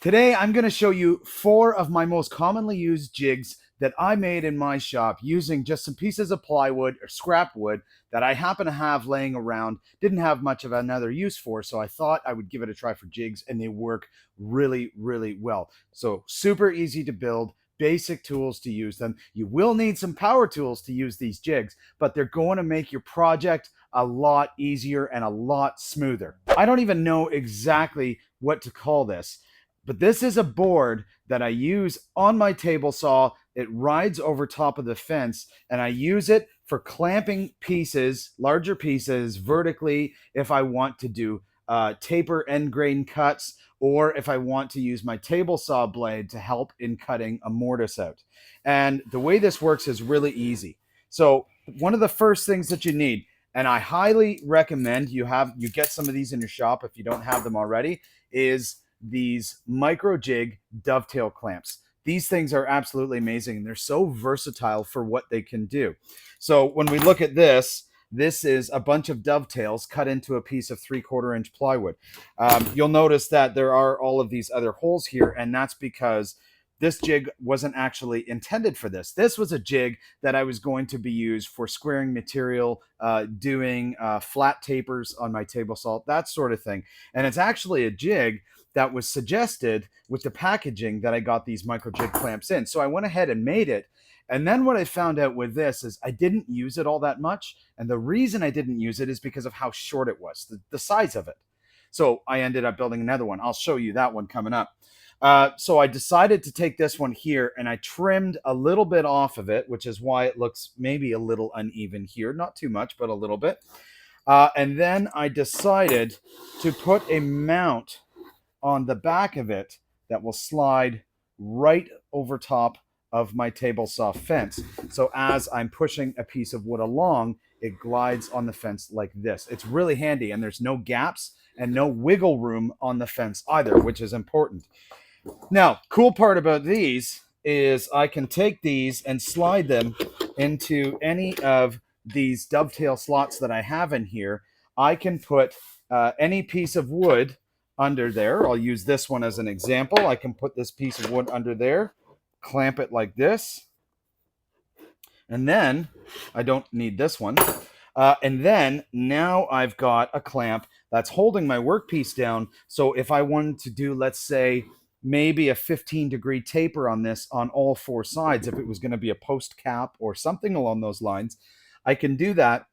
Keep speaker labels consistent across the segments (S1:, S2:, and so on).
S1: Today, I'm going to show you 4 of my most commonly used jigs that I made in my shop using just some pieces of plywood or scrap wood that I happen to have laying around. Didn't have much of another use for, so I thought I would give it a try for jigs, and they work really, really well. So super easy to build, basic tools to use them. You will need some power tools to use these jigs, but they're going to make your project a lot easier and a lot smoother. I don't even know exactly what to call this. But this is a board that I use on my table saw. It rides over top of the fence, and I use it for clamping pieces, larger pieces, vertically if I want to do taper end grain cuts, or if I want to use my table saw blade to help in cutting a mortise out. And the way this works is really easy. So one of the first things that you need, and I highly recommend you get some of these in your shop if you don't have them already, is these micro jig dovetail clamps. These things are absolutely amazing, and they're so versatile for what they can do. So when we look at this, this is a bunch of dovetails cut into a piece of 3/4 inch plywood. You'll notice that there are all of these other holes here, and that's because this jig wasn't actually intended for this. This was a jig that I was going to be used for squaring material, doing flat tapers on my table saw, that sort of thing. And it's actually a jig that was suggested with the packaging that I got these micro jig clamps in. So I went ahead and made it. And then what I found out with this is I didn't use it all that much. And the reason I didn't use it is because of how short it was, the size of it. So I ended up building another one. I'll show you that one coming up. So I decided to take this one here, and I trimmed a little bit off of it, which is why it looks maybe a little uneven here. Not too much, but a little bit. And then I decided to put a mount on the back of it that will slide right over top of my table saw fence. So as I'm pushing a piece of wood along, it glides on the fence like this. It's really handy, and there's no gaps and no wiggle room on the fence either, which is important. Now, cool part about these is I can take these and slide them into any of these dovetail slots that I have in here. I can put any piece of wood under there. I'll use this one as an example. I can put this piece of wood under there, clamp it like this, and then I don't need this one. And then now I've got a clamp that's holding my workpiece down. So if I wanted to do, let's say, maybe a 15-degree taper on this on all 4 sides, if it was going to be a post cap or something along those lines, I can do that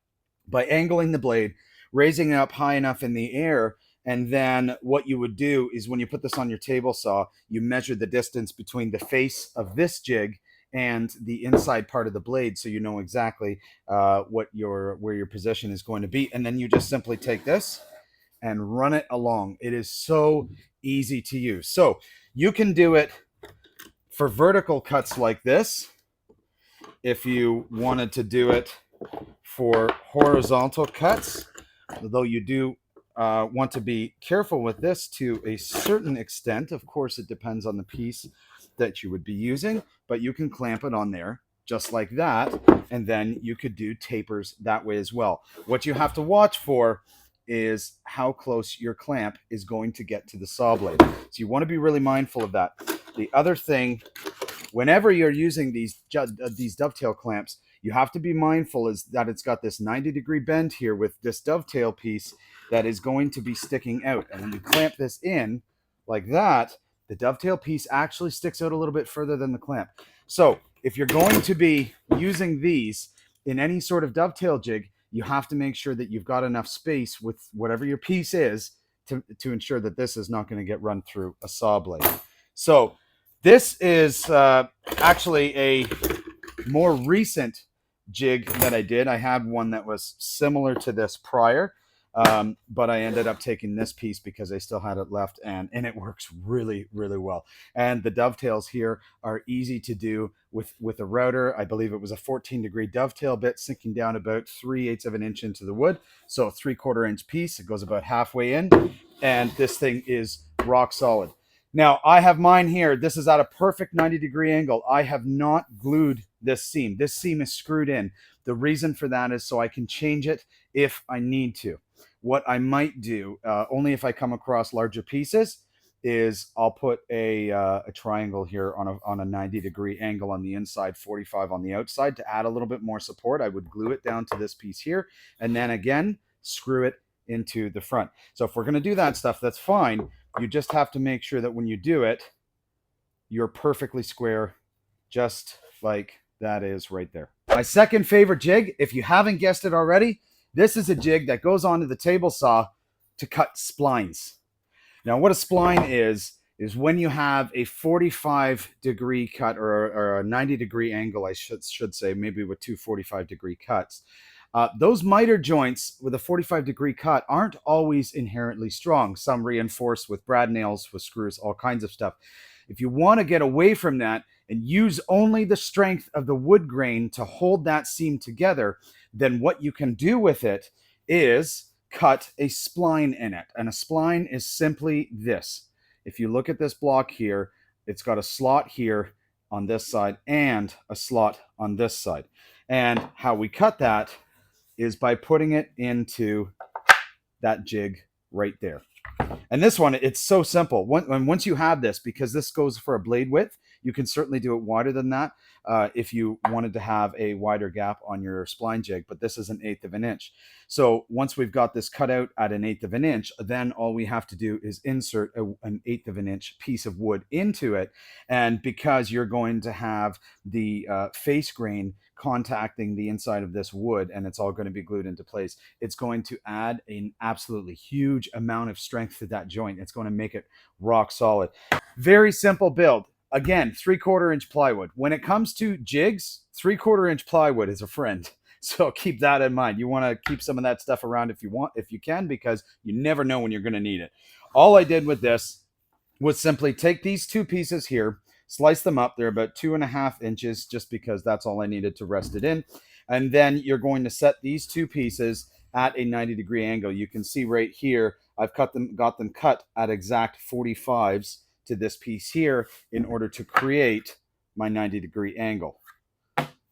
S1: by angling the blade, raising it up high enough in the air. And then what you would do is when you put this on your table saw, you measure the distance between the face of this jig and the inside part of the blade, so you know exactly where your position is going to be. And then you just simply take this and run it along. It is so easy to use. So you can do it for vertical cuts like this. If you wanted to do it for horizontal cuts, though you do want to be careful with this to a certain extent. Of course, it depends on the piece that you would be using, but you can clamp it on there just like that, and then you could do tapers that way as well. What you have to watch for is how close your clamp is going to get to the saw blade. So you want to be really mindful of that. The other thing, whenever you're using these dovetail clamps, you have to be mindful is that it's got this 90-degree bend here with this dovetail piece that is going to be sticking out. And when you clamp this in like that, the dovetail piece actually sticks out a little bit further than the clamp. So if you're going to be using these in any sort of dovetail jig, you have to make sure that you've got enough space with whatever your piece is to ensure that this is not going to get run through a saw blade. So this is actually a more recent jig that I did. I had one that was similar to this prior, but I ended up taking this piece because I still had it left, and it works really, really well. And the dovetails here are easy to do with a router. I believe it was a 14-degree dovetail bit sinking down about 3/8 of an inch into the wood. So a 3/4 inch piece. It goes about halfway in, and this thing is rock solid. Now, I have mine here. This is at a perfect 90-degree angle. I have not glued this seam. This seam is screwed in. The reason for that is so I can change it if I need to. What I might do, only if I come across larger pieces, is I'll put a triangle here on a 90-degree angle on the inside, 45 on the outside to add a little bit more support. I would glue it down to this piece here, and then again screw it into the front. So if we're going to do that stuff, that's fine. You just have to make sure that when you do it, you're perfectly square, just like that is right there. My second favorite jig, if you haven't guessed it already, this is a jig that goes onto the table saw to cut splines. Now, what a spline is when you have a 45-degree cut or a 90-degree angle, I should say, maybe with two 45-degree cuts. Those miter joints with a 45-degree cut aren't always inherently strong. Some reinforced with brad nails, with screws, all kinds of stuff. If you want to get away from that and use only the strength of the wood grain to hold that seam together, then what you can do with it is cut a spline in it. And a spline is simply this. If you look at this block here, it's got a slot here on this side and a slot on this side. And how we cut that is by putting it into that jig right there. And this one, it's so simple. Once you have this, because this goes for a blade width, you can certainly do it wider than that if you wanted to have a wider gap on your spline jig, but this is 1/8 of an inch. So once we've got this cut out at 1/8 of an inch, then all we have to do is insert an 1/8 of an inch piece of wood into it. And because you're going to have the face grain contacting the inside of this wood and it's all going to be glued into place, it's going to add an absolutely huge amount of strength to that joint. It's going to make it rock solid. Very simple build. Again, 3/4 inch plywood. When it comes to jigs, 3/4 inch plywood is a friend. So keep that in mind. You want to keep some of that stuff around if you can, because you never know when you're going to need it. All I did with this was simply take these two pieces here, slice them up. They're about 2.5 inches, just because that's all I needed to rest it in. And then you're going to set these two pieces at a 90-degree angle. You can see right here, I've got them cut at exact 45s to this piece here in order to create my 90-degree angle.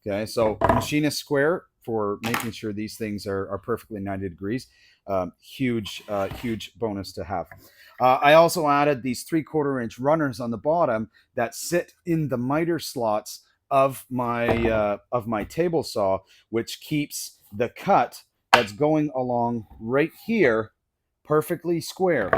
S1: Okay, so machinist square for making sure these things are perfectly 90 degrees. Huge bonus to have. I also added these 3/4 inch runners on the bottom that sit in the miter slots of my table saw, which keeps the cut that's going along right here perfectly square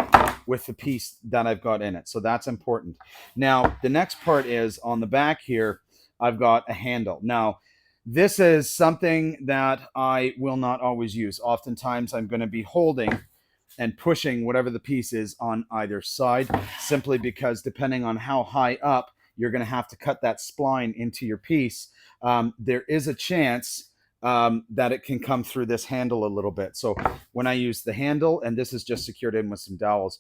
S1: with the piece that I've got in it. So that's important. Now, the next part is on the back here, I've got a handle. Now, this is something that I will not always use. Oftentimes, I'm going to be holding and pushing whatever the piece is on either side, simply because depending on how high up you're going to have to cut that spline into your piece, there is a chance that it can come through this handle a little bit. So when I use the handle, and this is just secured in with some dowels,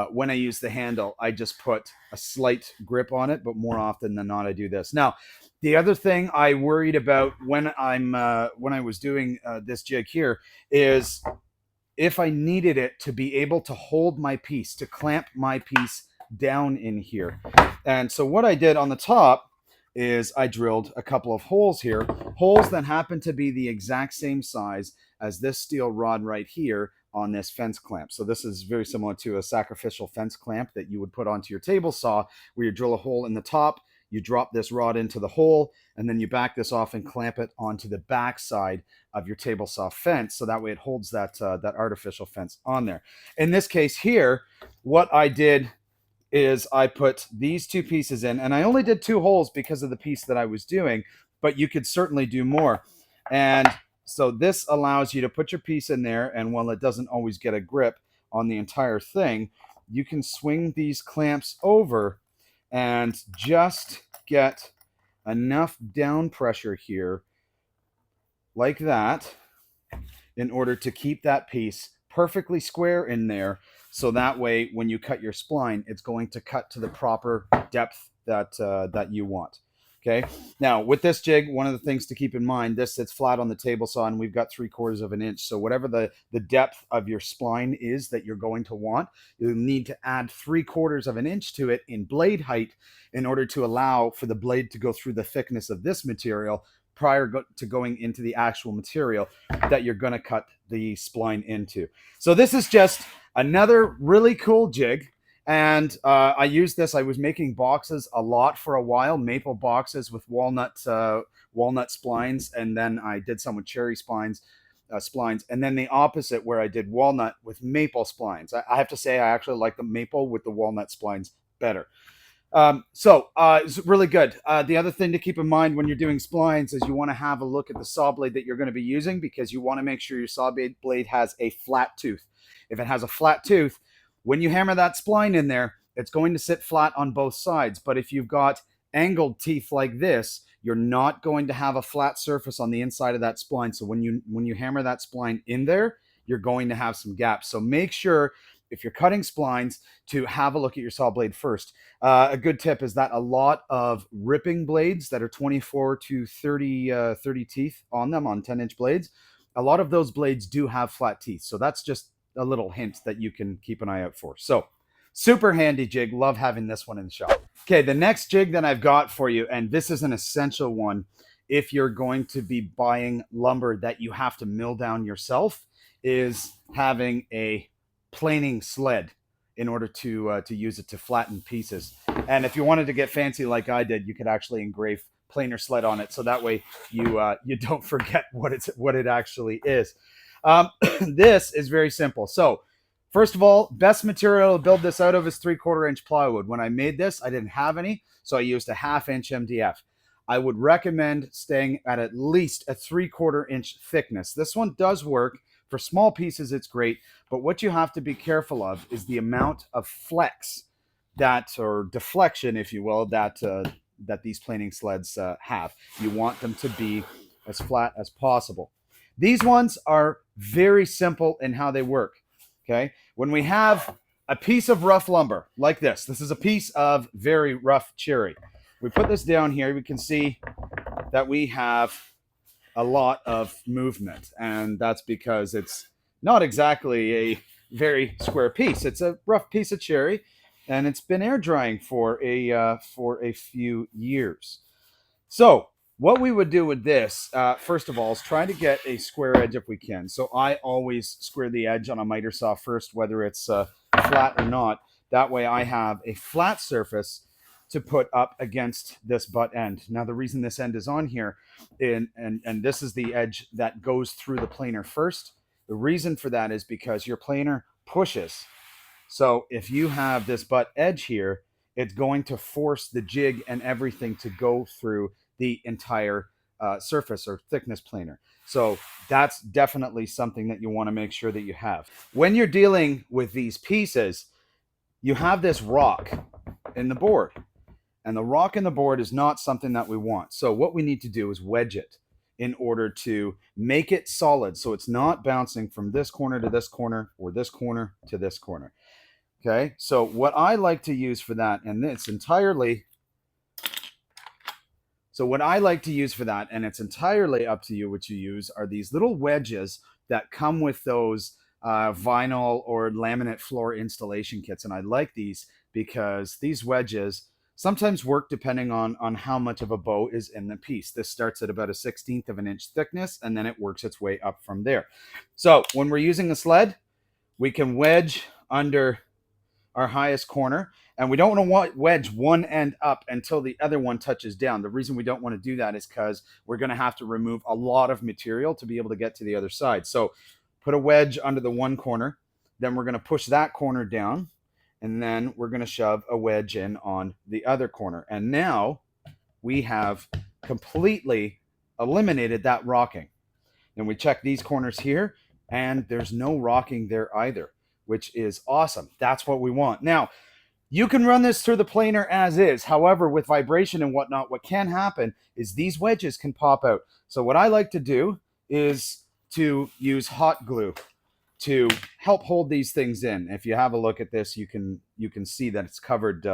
S1: when I use the handle, I just put a slight grip on it, but more often than not, I do this. Now, the other thing I worried about when I was doing this jig here is if I needed it to be able to hold my piece, to clamp my piece down in here. And so what I did on the top is I drilled a couple of holes here, holes that happen to be the exact same size as this steel rod right here on this fence clamp. So this is very similar to a sacrificial fence clamp that you would put onto your table saw, where you drill a hole in the top, you drop this rod into the hole, and then you back this off and clamp it onto the back side of your table saw fence, so that way it holds that artificial fence on there. In this case here, what I did is I put these two pieces in, and I only did 2 holes because of the piece that I was doing, but you could certainly do more. And so this allows you to put your piece in there, and while it doesn't always get a grip on the entire thing, you can swing these clamps over and just get enough down pressure here, like that, in order to keep that piece perfectly square in there. So that way, when you cut your spline, it's going to cut to the proper depth that you want. Okay. Now, with this jig, one of the things to keep in mind, this sits flat on the table saw, and we've got 3/4 of an inch. So whatever the depth of your spline is that you're going to want, you'll need to add 3/4 of an inch to it in blade height in order to allow for the blade to go through the thickness of this material prior to going into the actual material that you're going to cut the spline into. So this is just another really cool jig. And I used this. I was making boxes a lot for a while, maple boxes with walnut splines, and then I did some with cherry splines, and then the opposite where I did walnut with maple splines. I have to say I actually like the maple with the walnut splines better. It's really good. The other thing to keep in mind when you're doing splines is you want to have a look at the saw blade that you're going to be using, because you want to make sure your saw blade has a flat tooth. If it has a flat tooth, when you hammer that spline in there, it's going to sit flat on both sides. But if you've got angled teeth like this, you're not going to have a flat surface on the inside of that spline. So when you hammer that spline in there, you're going to have some gaps. So make sure, if you're cutting splines, to have a look at your saw blade first. A good tip is that a lot of ripping blades that are 24 to 30 teeth on them, on 10-inch blades, a lot of those blades do have flat teeth. So that's just a little hint that you can keep an eye out for. So super handy jig. Love having this one in the shop. Okay, the next jig that I've got for you, and this is an essential one if you're going to be buying lumber that you have to mill down yourself, is having a planing sled in order to use it to flatten pieces. And if you wanted to get fancy like I did, you could actually engrave planer sled on it, so that way you don't forget what it actually is. This is very simple. So first of all, best material to build this out of is 3/4 inch plywood. When I made this, I didn't have any, so I used a 1/2 inch MDF. I would recommend staying at least a 3/4 inch thickness. This one does work. For small pieces, it's great, but what you have to be careful of is the amount of flex or deflection, if you will, that these planing sleds have. You want them to be as flat as possible. These ones are very simple in how they work. Okay, when we have a piece of rough lumber like this is a piece of very rough cherry. We put this down here, we can see that we have a lot of movement, and that's because it's not exactly a very square piece. It's a rough piece of cherry, and it's been air drying for a few years. So what we would do with this, first of all, is try to get a square edge if we can. So I always square the edge on a miter saw first, whether it's flat or not. That way I have a flat surface to put up against this butt end. Now, the reason this end is on here, and this is the edge that goes through the planer first. The reason for that is because your planer pushes. So if you have this butt edge here, it's going to force the jig and everything to go through the entire surface or thickness planer. So that's definitely something that you want to make sure that you have. When you're dealing with these pieces, you have this rock in the board. And the rock in the board is not something that we want. So what we need to do is wedge it in order to make it solid, so it's not bouncing from this corner to this corner or this corner to this corner. Okay, so what I like to use for that, and it's entirely up to you what you use, are these little wedges that come with those vinyl or laminate floor installation kits. And I like these because these wedges sometimes work depending on how much of a bow is in the piece. This starts at about a 1/16 of an inch thickness, and then it works its way up from there. So when we're using the sled, we can wedge under our highest corner, and we don't want to wedge one end up until the other one touches down. The reason we don't want to do that is because we're going to have to remove a lot of material to be able to get to the other side. So put a wedge under the one corner, then we're going to push that corner down, and then we're going to shove a wedge in on the other corner. And now we have completely eliminated that rocking. And we check these corners here, and there's no rocking there either, which is awesome. That's what we want. Now, you can run this through the planer as is. However, with vibration and whatnot, what can happen is these wedges can pop out. So what I like to do is to use hot glue to help hold these things in. If you have a look at this, you can see that it's covered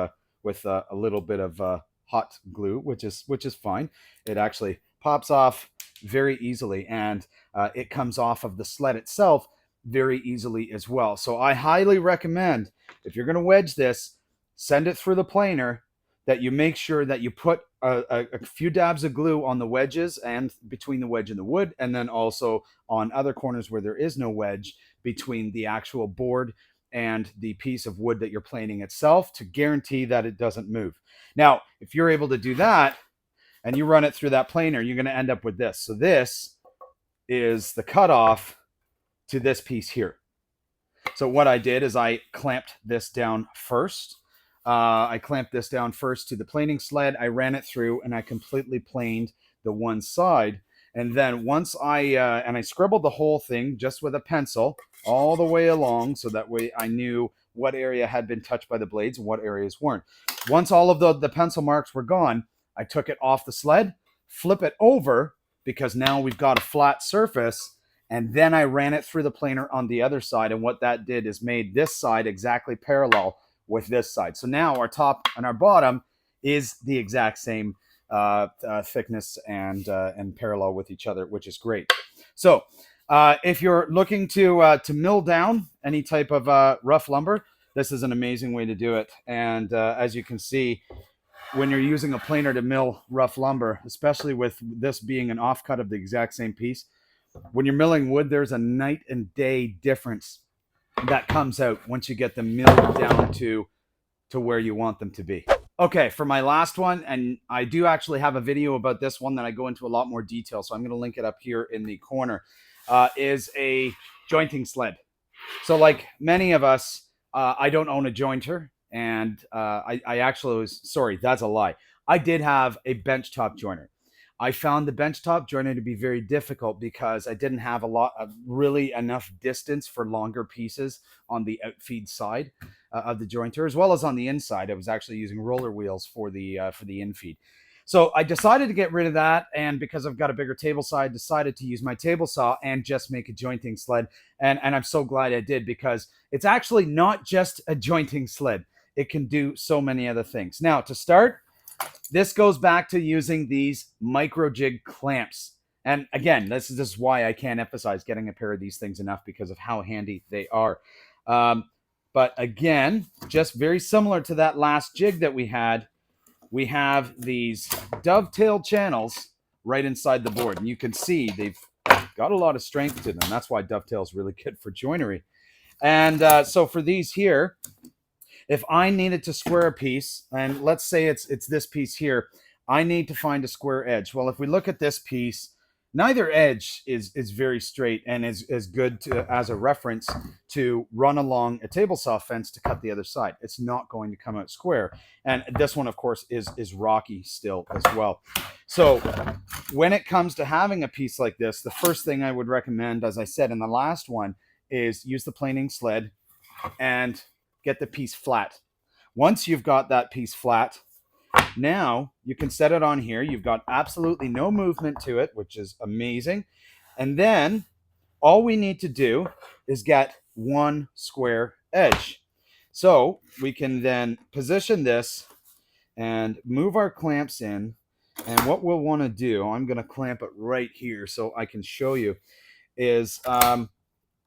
S1: with a little bit of hot glue, which is fine. It actually pops off very easily, and it comes off of the sled itself very easily as well. So I highly recommend, if you're going to wedge this, send it through the planer, that you make sure that you put a few dabs of glue on the wedges and between the wedge and the wood, and then also on other corners where there is no wedge, between the actual board and the piece of wood that you're planing itself to guarantee that it doesn't move. Now, if you're able to do that and you run it through that planer, you're going to end up with this. So this is the cutoff to this piece here. So what I did is I clamped this down first. I clamped this down first to the planing sled. I ran it through and I completely planed the one side. And then once I scribbled the whole thing just with a pencil all the way along, so that way I knew what area had been touched by the blades and what areas weren't. Once all of the pencil marks were gone, I took it off the sled, flip it over, because now we've got a flat surface, and then I ran it through the planer on the other side. And what that did is made this side exactly parallel with this side. So now our top and our bottom is the exact same thickness and parallel with each other, which is great. So if you're looking to mill down any type of rough lumber, this is an amazing way to do it. And as you can see, when you're using a planer to mill rough lumber, especially with this being an offcut of the exact same piece, when you're milling wood, there's a night and day difference that comes out once you get them milled down to where you want them to be. Okay, for my last one, and I do actually have a video about this one that I go into a lot more detail, so I'm going to link it up here in the corner, is a jointing sled. So like many of us, I don't own a jointer, and I actually was, sorry, that's a lie. I did have a benchtop joiner. I found the benchtop joiner to be very difficult because I didn't have a lot of really enough distance for longer pieces on the outfeed side of the jointer, as well as on the inside. I was actually using roller wheels for the infeed. So I decided to get rid of that, and because I've got a bigger table saw, I decided to use my table saw and just make a jointing sled. And I'm so glad I did, because it's actually not just a jointing sled. It can do so many other things. Now, to start, this goes back to using these micro jig clamps. And again, this is why I can't emphasize getting a pair of these things enough, because of how handy they are. But again, just very similar to that last jig that we have these dovetail channels right inside the board. And you can see they've got a lot of strength to them. That's why dovetail is really good for joinery. And so for these here, if I needed to square a piece, and let's say it's this piece here, I need to find a square edge. Well, if we look at this piece, neither edge is very straight and is good as a reference to run along a table saw fence to cut the other side. It's not going to come out square. And this one, of course, is rocky still as well. So when it comes to having a piece like this, the first thing I would recommend, as I said in the last one, is use the planing sled and get the piece flat. Once you've got that piece flat, now you can set it on here. You've got absolutely no movement to it, which is amazing. And then all we need to do is get one square edge. So we can then position this and move our clamps in. And what we'll want to do, I'm going to clamp it right here so I can show you, is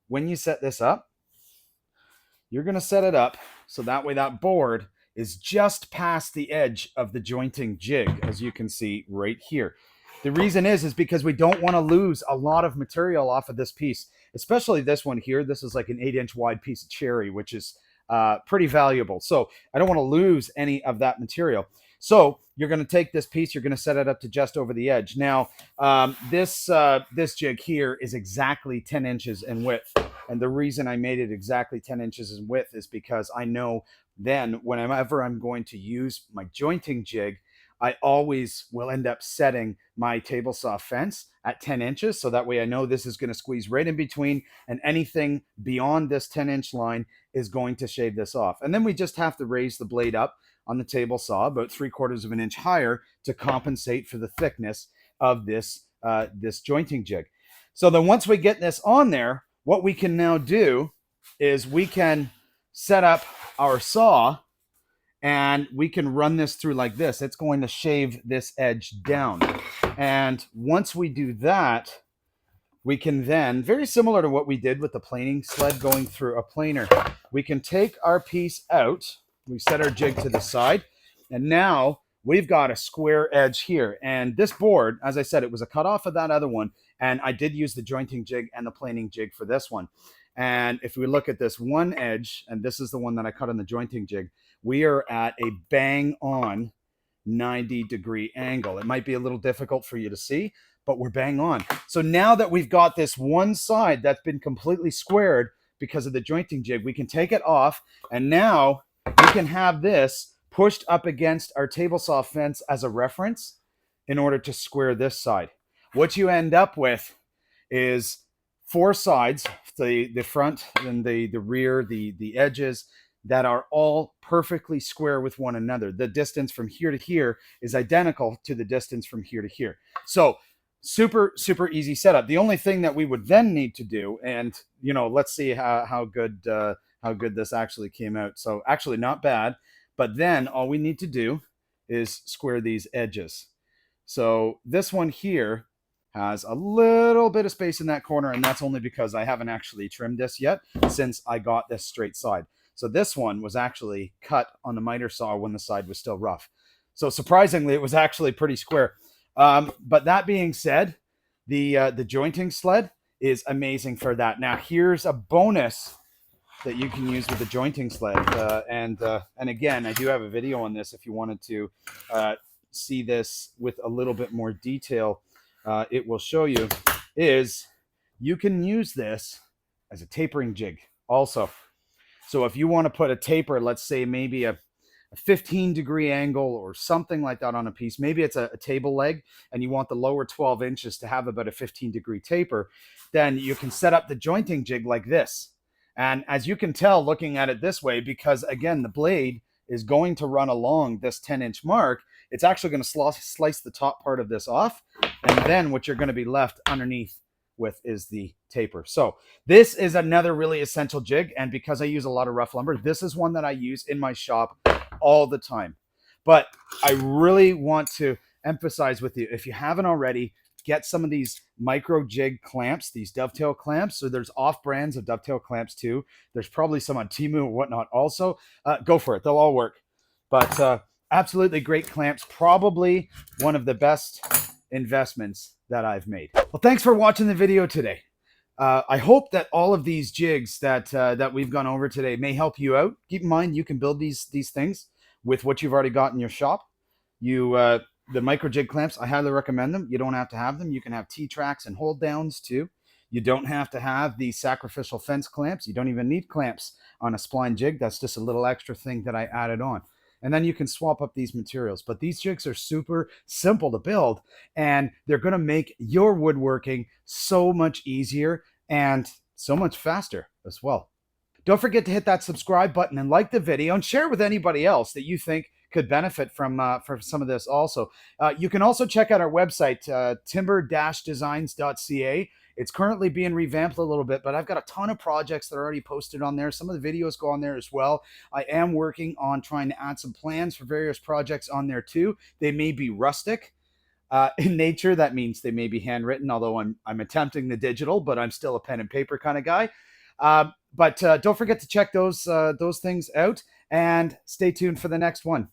S1: when you set this up, you're going to set it up so that way that board is just past the edge of the jointing jig, as you can see right here. The reason is because we don't want to lose a lot of material off of this piece, especially this one here. This is like an 8-inch wide piece of cherry, which is pretty valuable. So I don't want to lose any of that material. So you're going to take this piece, you're going to set it up to just over the edge. Now, this jig here is exactly 10 inches in width. And the reason I made it exactly 10 inches in width is because I know then whenever I'm going to use my jointing jig, I always will end up setting my table saw fence at 10 inches. So that way I know this is going to squeeze right in between, and anything beyond this 10-inch line is going to shave this off. And then we just have to raise the blade up on the table saw about 3/4 of an inch higher to compensate for the thickness of this jointing jig. So then once we get this on there, what we can now do is we can set up our saw and we can run this through like this. It's going to shave this edge down. And once we do that, we can then, very similar to what we did with the planing sled going through a planer, we can take our piece out, we set our jig to the side, and now we've got a square edge here. And this board, as I said, it was a cutoff of that other one, and I did use the jointing jig and the planing jig for this one. And if we look at this one edge, and this is the one that I cut on the jointing jig, we are at a bang on 90-degree angle. It might be a little difficult for you to see, but we're bang on. So now that we've got this one side that's been completely squared because of the jointing jig, we can take it off, and now we can have this pushed up against our table saw fence as a reference in order to square this side. What you end up with is 4 sides, the front and the rear, the edges, that are all perfectly square with one another. The distance from here to here is identical to the distance from here to here. So super, super easy setup. The only thing that we would then need to do, and let's see how good this actually came out. So actually not bad, but then all we need to do is square these edges. So this one here has a little bit of space in that corner, and that's only because I haven't actually trimmed this yet since I got this straight side. So this one was actually cut on the miter saw when the side was still rough. So surprisingly, it was actually pretty square. But that being said, the jointing sled is amazing for that. Now here's a bonus that you can use with the jointing sled. And again, I do have a video on this if you wanted to see this with a little bit more detail. It will show you is you can use this as a tapering jig also. So if you want to put a taper, let's say maybe a 15-degree angle or something like that on a piece, maybe it's a table leg and you want the lower 12 inches to have about a 15-degree taper, then you can set up the jointing jig like this. And as you can tell looking at it this way, because again, the blade is going to run along this 10-inch mark, it's actually going to slice the top part of this off. And then what you're going to be left underneath with is the taper. So this is another really essential jig. And because I use a lot of rough lumber, this is one that I use in my shop all the time. But I really want to emphasize with you, if you haven't already, get some of these micro jig clamps, these dovetail clamps. So there's off brands of dovetail clamps too. There's probably some on Temu or whatnot also. Go for it. They'll all work. But absolutely great clamps. Probably one of the best investments that I've made. Well, thanks for watching the video today. I hope that all of these jigs that we've gone over today may help you out. Keep in mind, you can build these things with what you've already got in your shop. The micro jig clamps, I highly recommend them. You don't have to have them. You can have T-tracks and hold downs too. You don't have to have the sacrificial fence clamps. You don't even need clamps on a spline jig. That's just a little extra thing that I added on. And then you can swap up these materials. But these jigs are super simple to build, and they're going to make your woodworking so much easier and so much faster as well. Don't forget to hit that subscribe button and like the video and share with anybody else that you think could benefit from some of this also. You can also check out our website, timber-designs.ca. It's currently being revamped a little bit, but I've got a ton of projects that are already posted on there. Some of the videos go on there as well. I am working on trying to add some plans for various projects on there too. They may be rustic in nature. That means they may be handwritten, although I'm attempting the digital, but I'm still a pen and paper kind of guy. But don't forget to check those things out, and stay tuned for the next one.